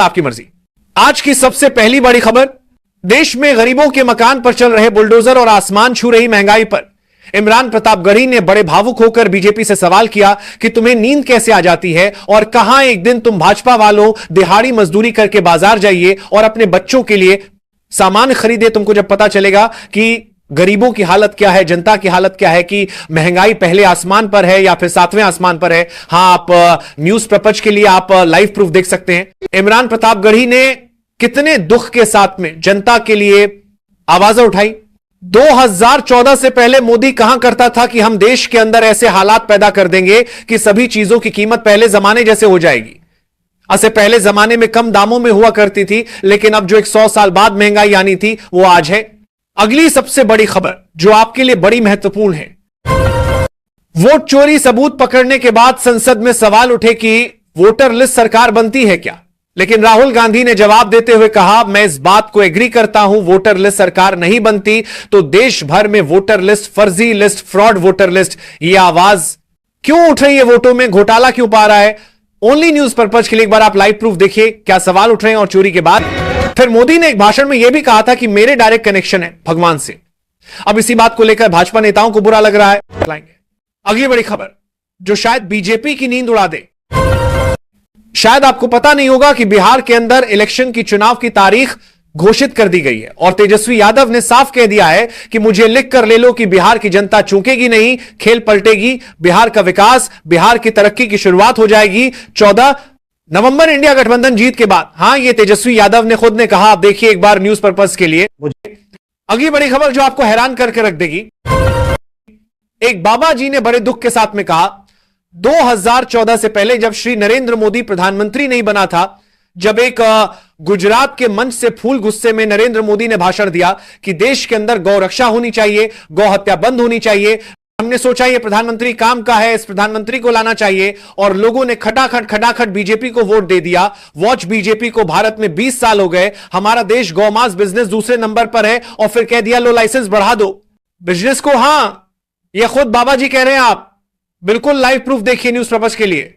आपकी मर्जी। आज की सबसे पहली बड़ी खबर, देश में गरीबों के मकान पर चल रहे बुलडोजर और आसमान छू रही महंगाई पर इमरान प्रतापगढ़ी ने बड़े भावुक होकर बीजेपी से सवाल किया कि तुम्हें नींद कैसे आ जाती है और कहां एक दिन तुम भाजपा वालों दिहाड़ी मजदूरी करके बाजार जाइए और अपने बच्चों के लिए सामान खरीदे। तुमको जब पता चलेगा कि गरीबों की हालत क्या है, जनता की हालत क्या है, कि महंगाई पहले आसमान पर है या फिर 7वें आसमान पर है। हां, आप न्यूज पर्पज के लिए आप लाइव प्रूफ देख सकते हैं। इमरान प्रतापगढ़ी ने कितने दुख के साथ में जनता के लिए आवाजें उठाई। 2014 से पहले मोदी कहां करता था कि हम देश के अंदर ऐसे हालात पैदा कर देंगे कि सभी चीजों की कीमत पहले जमाने जैसे हो जाएगी। ऐसे पहले जमाने में कम दामों में हुआ करती थी, लेकिन अब जो 100 साल बाद महंगाई आनी थी वो आज है। अगली सबसे बड़ी खबर जो आपके लिए बड़ी महत्वपूर्ण है, वोट चोरी सबूत पकड़ने के बाद संसद में सवाल उठे कि वोटर लिस्ट सरकार बनती है क्या। लेकिन राहुल गांधी ने जवाब देते हुए कहा, मैं इस बात को एग्री करता हूं, वोटर लिस्ट सरकार नहीं बनती तो देश भर में वोटर लिस्ट, फर्जी लिस्ट, फ्रॉड वोटर लिस्ट, ये आवाज क्यों उठ रही है, वोटों में घोटाला क्यों पा रहा है। ओनली न्यूज पर्पज के लिए एक बार आप लाइव प्रूफ देखिए क्या सवाल उठ रहे हैं। और चोरी के बाद फिर मोदी ने एक भाषण में यह भी कहा था कि मेरे डायरेक्ट कनेक्शन है भगवान से। अब इसी बात को लेकर भाजपा नेताओं को बुरा लग रहा है। अगली बड़ी खबर जो शायद बीजेपी की नींद उड़ा दे। शायद आपको पता नहीं होगा कि बिहार के अंदर इलेक्शन की चुनाव की तारीख घोषित कर दी गई है और तेजस्वी यादव ने साफ कह दिया है कि मुझे लिख कर ले लो कि बिहार की जनता चूकेगी नहीं, खेल पलटेगी, बिहार का विकास, बिहार की तरक्की की शुरुआत हो जाएगी 14 नवंबर इंडिया गठबंधन जीत के बाद। हां, यह तेजस्वी यादव ने खुद ने कहा। आप देखिए एक बार न्यूज पर्पज के लिए। अगली बड़ी खबर जो आपको हैरान करके रख देगी, एक बाबा जी ने बड़े दुख के साथ में कहा 2014 से पहले जब श्री नरेंद्र मोदी प्रधानमंत्री नहीं बना था, जब एक गुजरात के मंच से फूल गुस्से में नरेंद्र मोदी ने भाषण दिया कि देश के अंदर गौ रक्षा होनी चाहिए, गौ हत्या बंद होनी चाहिए, हमने सोचा ये प्रधानमंत्री काम का है, इस प्रधानमंत्री को लाना चाहिए, और लोगों ने खटाखट बीजेपी को वोट दे दिया। वॉच बीजेपी को। भारत में 20 साल हो गए, हमारा देश गौमांस बिजनेस दूसरे नंबर पर है, और फिर कह दिया लो लाइसेंस बढ़ा दो बिजनेस को। हां, ये खुद बाबा जी कह रहे हैं, आप बिल्कुल लाइव प्रूफ देखिए न्यूज पर्पज के लिए।